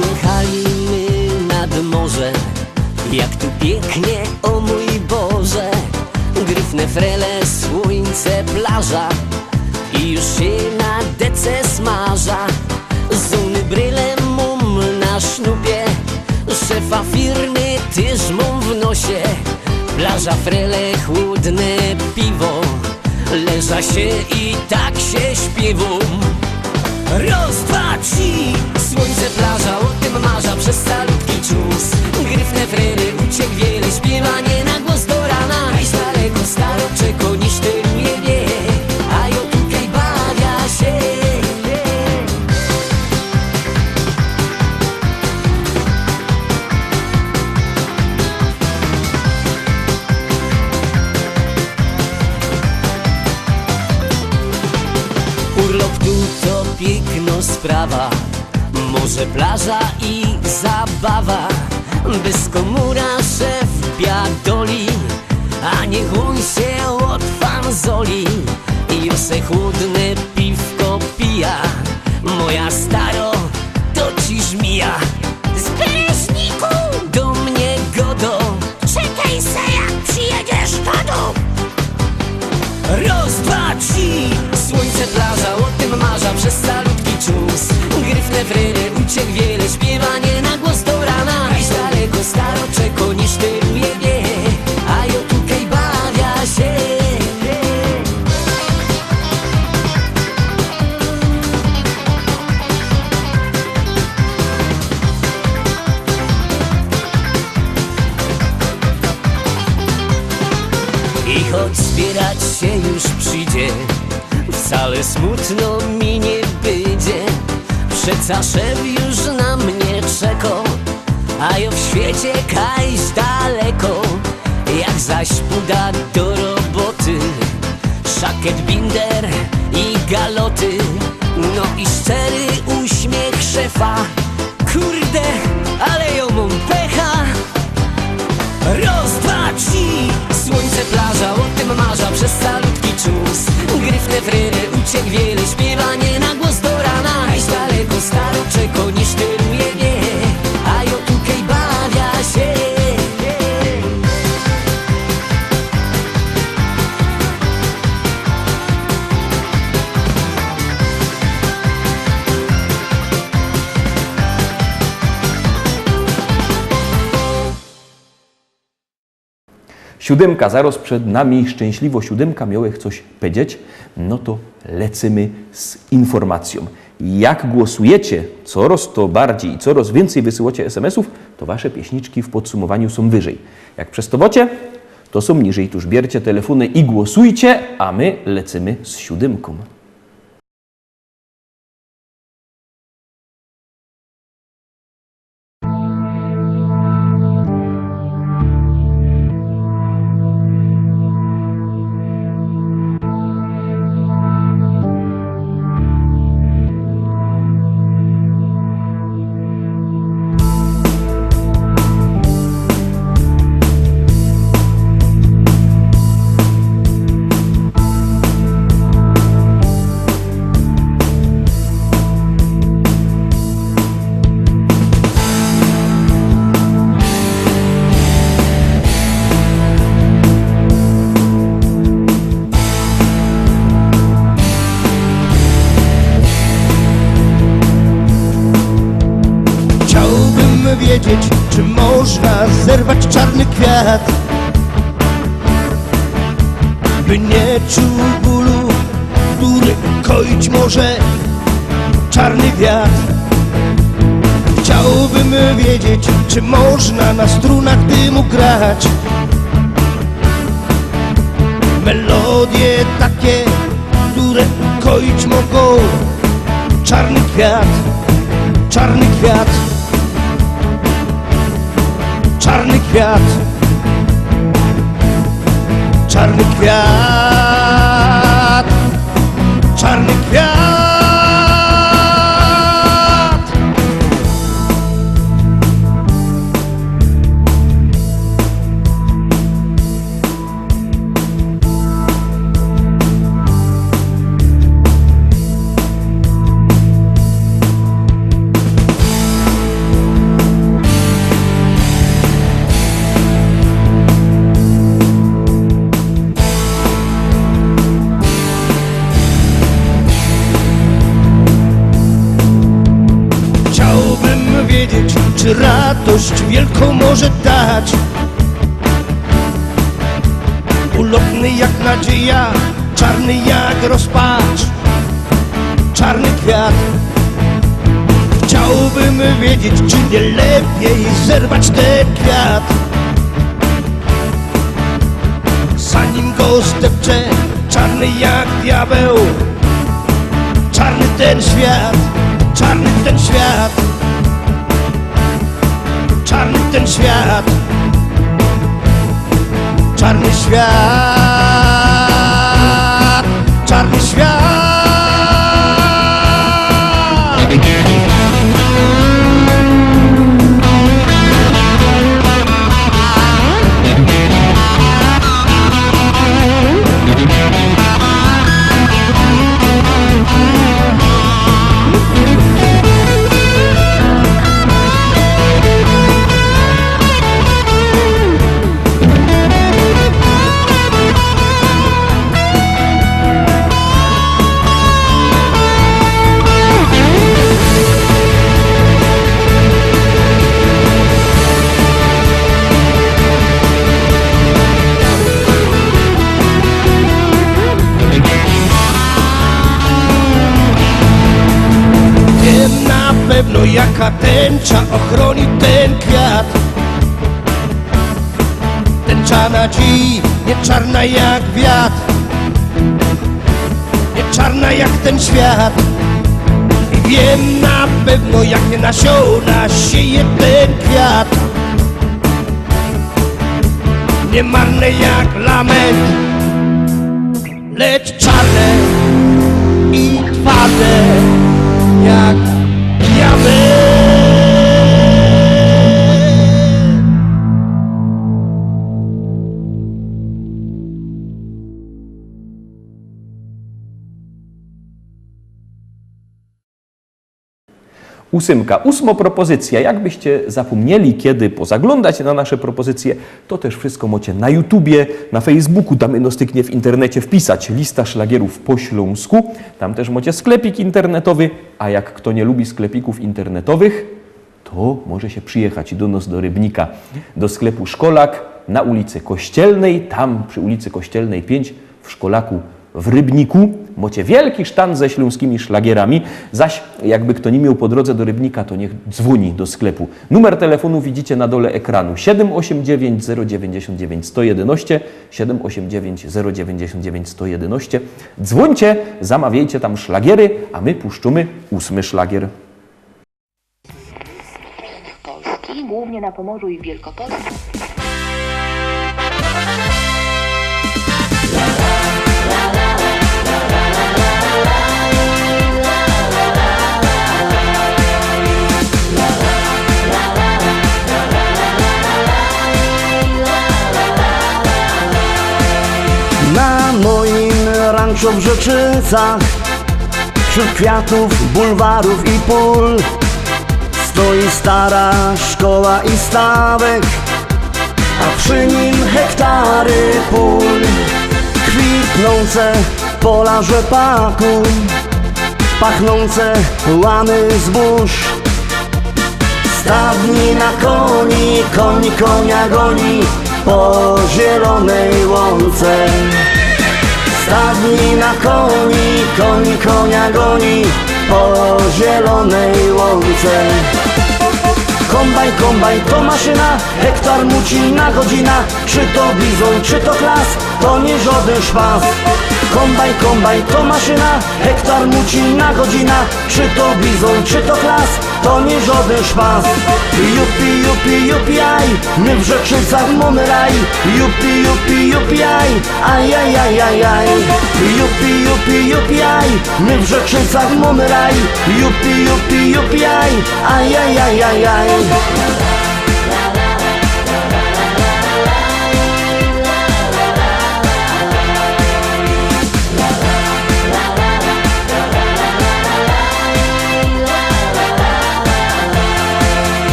Przyjechaliśmy nad morze, jak tu pięknie, o mój Boże. Gryfne frele, słońce, plaża i już się na dece smaża. Zuny brylem mum na sznupie, szefa firmy też mum w nosie. Plaża, frele, chłodne piwo, leża się i tak się śpiewą. Raz, dwa, trzy, słońce, plaża, o tym marza przez salutki czus. Gryfne frele, uciek wiele, śpiewanie na głos do rana. Hajs daleko, staroczeko, niż tyluje wie, a jo tutaj bawia się. Urlop tu to piękno sprawa, morze, plaża i zabawa. Bez komura szef biadoli, a niech on się od fanzoli. I se chłodne piwko pija, moja staro, to ci żmija. Z Bereźniku do mnie godo, czekaj se jak przyjedziesz do domu. Raz, dwa, trzy, słońce, plaża, o tym marza przez salutki czus. Gryfne frele, uciek wiele, śpiewanie na głos do rana. Hajs daleko, staroczeko, niż tyluje wie, a jo tutaj bawia się. I choć zbierać się już przyjdzie, wcale smutno mi nie będzie. Przeca szef już na mnie czeko, a jo w świecie kajś daleko. Jak zaś puda do roboty, szakiet, binder i galoty, no i szczery uśmiech szefa. Kurde, ale ją mam pecha. Raz, dwa, trzy, słońce, plaża, o tym marza przez salutki czus. Gryfne frele, uciek wiele, śpiewanie na głos do rana. Hajs daleko, staroczeko, niż tyluje wie, a jo tutaj bawia się. Siódemka, zaraz przed nami szczęśliwo siódemka, miałech coś powiedzieć, no to lecimy z informacją. Jak głosujecie, coraz to bardziej i coraz więcej wysyłacie SMS-ów, to wasze pieśniczki w podsumowaniu są wyżej. Jak przestowacie, to są niżej. Tuż bierzcie telefony i głosujcie, a my lecimy z siódemką. Wiedzieć, czy można zerwać czarny kwiat, by nie czuł bólu, który koić może czarny wiatr. Chciałbym wiedzieć, czy można na strunach dymu grać melodie takie, które koić mogą czarny kwiat, czarny kwiat. Czarny kwiat, czarny kwiat, czarny kwiat. wiedzieć, czy radość wielką może dać. Ulotny jak nadzieja, czarny jak rozpacz, czarny kwiat. Chciałbym wiedzieć, czy nie lepiej zerwać ten kwiat, zanim go zdepczę. Czarny jak diabeł, czarny ten świat, czarny ten świat, czarny ten świat, czarny świat, czarny świat. Pewno jaka tęcza ochroni ten kwiat. Tęcza nadziei, nie czarna jak wiatr, nie czarna jak ten świat. I wiem na pewno jakie nasiona sieje ten kwiat. Nie marne jak lament, lecz czarne i twarde jak diabeł. Ósma propozycja. Jakbyście zapomnieli kiedy pozaglądać na nasze propozycje, to też wszystko macie na YouTubie, na Facebooku, tam jedno styknie w internecie wpisać lista szlagierów po śląsku. Tam też macie sklepik internetowy, a jak kto nie lubi sklepików internetowych, to może się przyjechać do nas do Rybnika, do sklepu Szkolak na ulicy Kościelnej, tam przy ulicy Kościelnej 5 w Szkolaku w Rybniku. Macie wielki sztand ze śląskimi szlagierami, zaś jakby kto nie miał po drodze do Rybnika, to niech dzwoni do sklepu. Numer telefonu widzicie na dole ekranu 789 099 111, 789 099 111. Dzwońcie, zamawiajcie tam szlagiery, a my puszczymy 8 szlagier. Polski, głównie na Pomorzu i w Wielkopolsce. Na moim ranczu w Rzeczycach, wśród kwiatów, bulwarów i pól, stoi stara szkoła i stawek, a przy nim hektary pól. Kwitnące pola rzepaku, pachnące łany zbóż. Stadni na koni, koń konia goni po zielonej łące. Stadni na koni, koń konia goni po zielonej łące. Kombajn, kombajn to maszyna, hektar muci na godzina. Czy to bizon, czy to klas, to nie żaden szpas. Kombajn, kombajn to maszyna, hektar muci na godzina. Czy to bizon, czy to klas, to nie żaden szpas. Jupi, jupi, jupi, aj, my w Rzeczycach mamy raj. Jupi, jupi, jupi, aj, aj, aj, aj, aj, aj. Jupi, jupi, jupi, aj, my w Rzeczycach mamy raj. Jupi, jupi, jupi, aj, aj, aj, aj, aj, aj.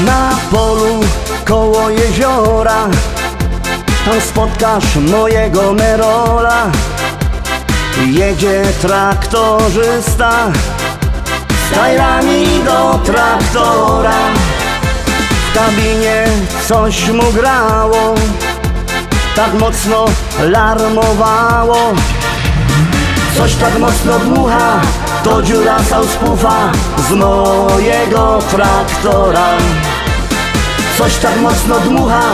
Na polu koło jeziora, tam spotkasz mojego Merola. Jedzie traktorzysta z tajrami do traktora. kabinie coś mu grało, tak mocno larmowało. Coś tak mocno dmucha, to dziura sauspufa z mojego traktora. Coś tak mocno dmucha,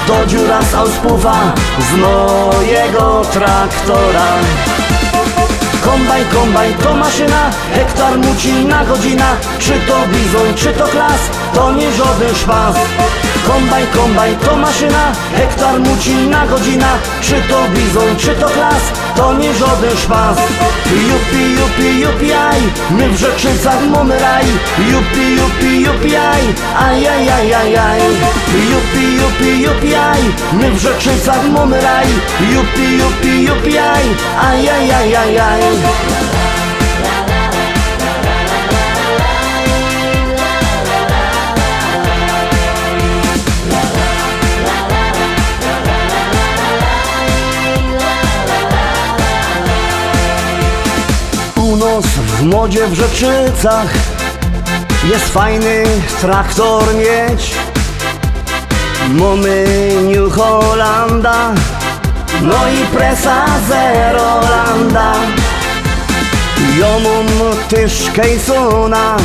to dziura sauspufa z mojego traktora. Kombajn, kombajn to maszyna, hektar mucina godzina. Czy to bizon, czy to klas, to nie żaden szpas. Kombajn, kombajn to maszyna, hektar mucina godzina. Czy to bizon, czy to klas, to nie żaden szpas. Jupi, jupi, jupi, aj, my w Rzeczycach mamy raj. Jupi, jupi, jupi, aj, aj, aj, aj, aj, aj. Jupi, jupi, jupi, aj, my w Rzeczycach mamy raj. Jupi, jupi, jupi, aj, aj, aj, aj, aj, aj. U nas w modzie w Rzeczycach jest fajny traktor mieć. Mamy New Hollanda, no i presa Zerolanda. Ja mam też Kejsona,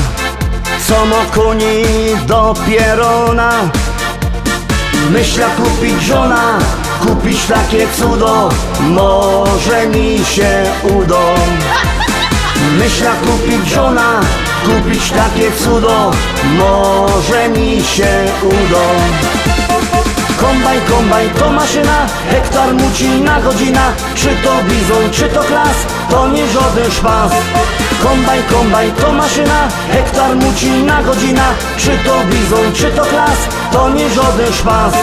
co ma koni do pierona. Myślę kupić żona, kupić takie cudo, może mi się uda. Myślę kupić żona, kupić takie cudo, może mi się uda. Kombajn, kombajn to maszyna, hektar mucina godzina. Czy to bizon, czy to klas, to nie żaden szpas. Kombajn, kombajn to maszyna, hektar mucina godzina. Czy to bizon, czy to klas, to nie żaden szpas.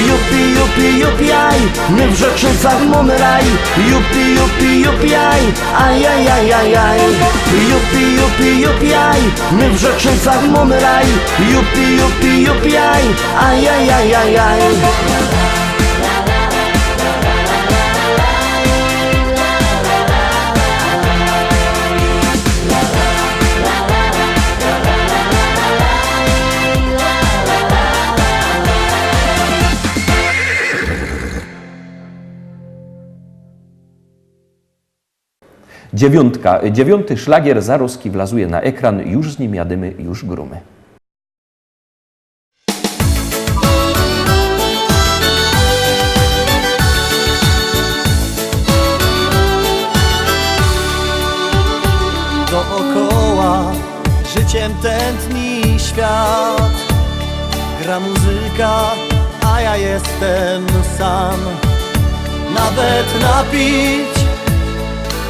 Jupi, jupi, jupi, aj, my w Rzeczycach mamy raj. Jupi, jupi, jupi, aj, aj, aj, aj, aj, aj. Jupi, jupi, jupi, aj, my w Rzeczycach mamy raj. Jupi, jupi, jupi, aj, aj, aj, aj, aj, aj. Dziewiąty szlagier Zaroski wlazuje na ekran, już z nim jadymy, już grumy. Dookoła życiem tętni świat. Gra muzyka, a ja jestem sam. Nawet napić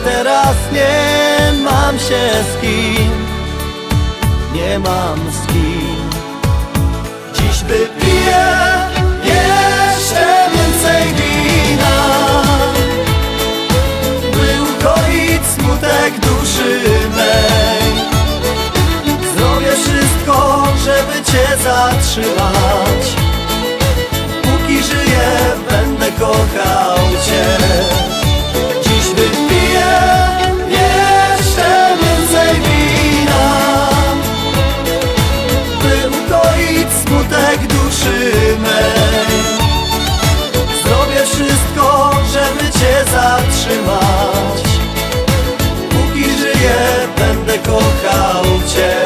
teraz nie mam się z kim. Nie mam z kim. Dziś wypiję jeszcze więcej wina, by ukoić smutek duszy mej. Zrobię wszystko, żeby cię zatrzymać. Póki żyję, będę kochał cię. Dziś wypiję jeszcze więcej wina, by ukoić smutek duszy mej. Zrobię wszystko, żeby cię zatrzymać. Póki żyję, będę kochał cię.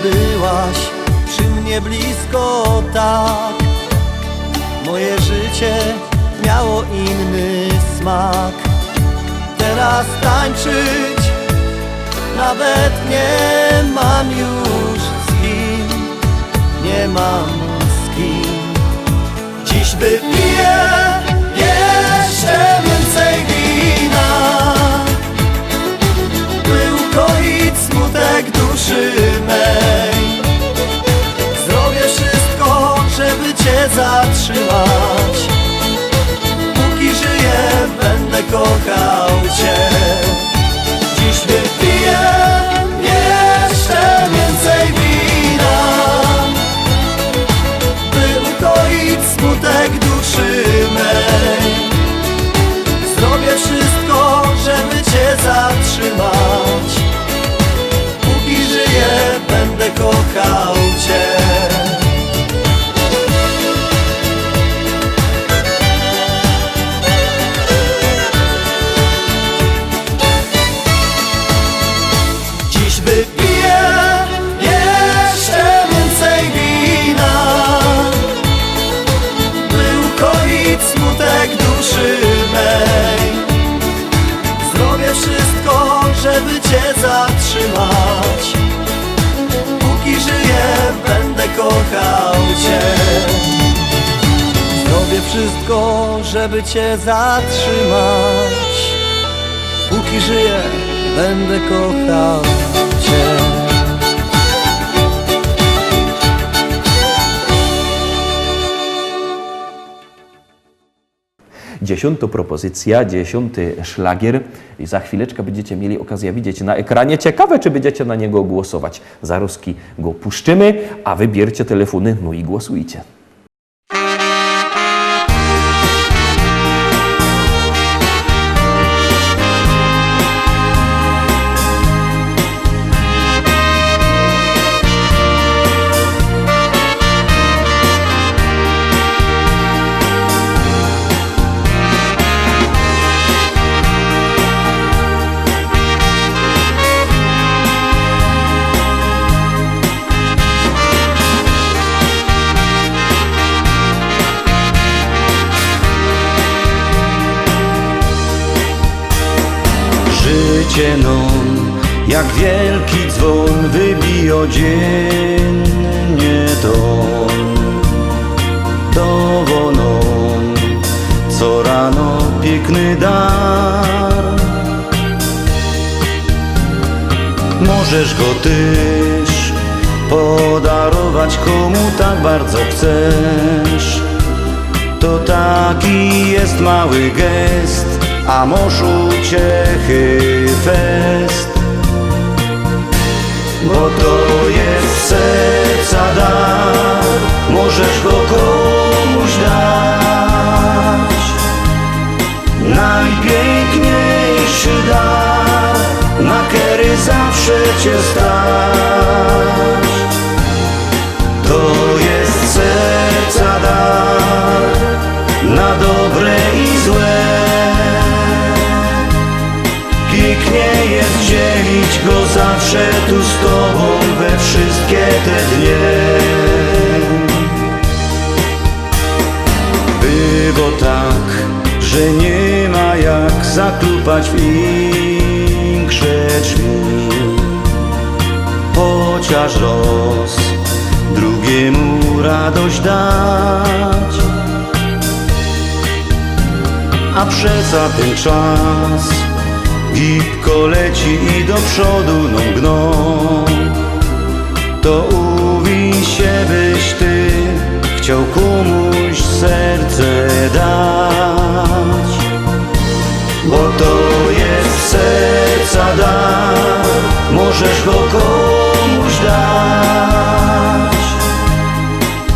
Byłaś przy mnie blisko tak, moje życie miało inny smak. Teraz tańczyć nawet nie mam już z kim. Nie mam z kim. Dziś wypiję jeszcze więcej wina, by ukoić smutek duszy mej. Zrobię wszystko, żeby cię zatrzymać. Póki żyję, będę kochał cię. Dziś żeby cię zatrzymać. Póki żyję, będę kochał cię. Zrobię wszystko, żeby cię zatrzymać. Póki żyję, będę kochał cię. Dziesiąta propozycja, 10. szlagier. I za chwileczkę będziecie mieli okazję widzieć na ekranie. Ciekawe, czy będziecie na niego głosować. Zaroski go puszczymy, a wybiercie telefony, no i głosujcie. Życie non, jak wielki dzwon wybija dziennie ton. Dowonon, co rano piękny dar. Możesz go też podarować komu tak bardzo chcesz. To taki jest mały gest, a może uciechy fest. Bo to jest serca dar, możesz go komuś dać. Najpiękniejszy dar, na kery zawsze cię stać. To jest serca dar, na dobre i złe. Pięknie jest dzielić go zawsze tu z tobą we wszystkie te dnie. Było tak, że nie ma jak zaklupać większe drzwi. Chociaż roz drugiemu radość dać. A przeca ten czas gibko leci i do przodu gną. To uwiń się, byś ty chciał komuś serce dać. Bo to jest serca dar, możesz go komuś dać.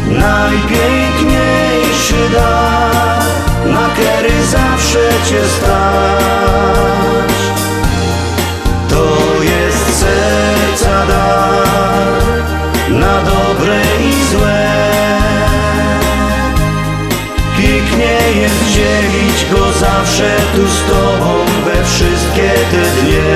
Najpiękniejszy dar, na kery zawsze cię stać. To jest serca dar, na dobre i złe. Pięknie jest dzielić go zawsze tu z tobą we wszystkie te dnie.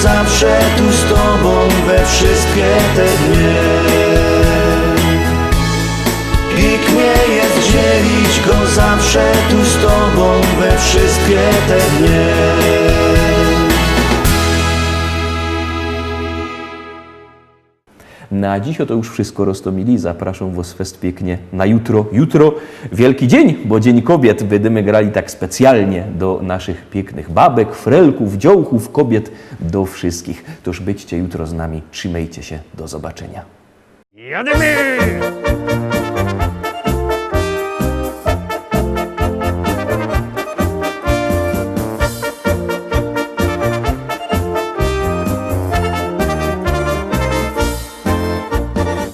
Zawsze tu z tobą we wszystkie te dnie. Pięknie jest dzielić go zawsze tu z tobą we wszystkie te dnie. Na dziś to już wszystko, Rostomili. Zapraszam was fest pięknie na jutro. Jutro wielki dzień, bo Dzień Kobiet. Będziemy grali tak specjalnie do naszych pięknych babek, frelków, dziołchów, kobiet, do wszystkich. Toż byćcie jutro z nami. Trzymajcie się. Do zobaczenia. Jadymy!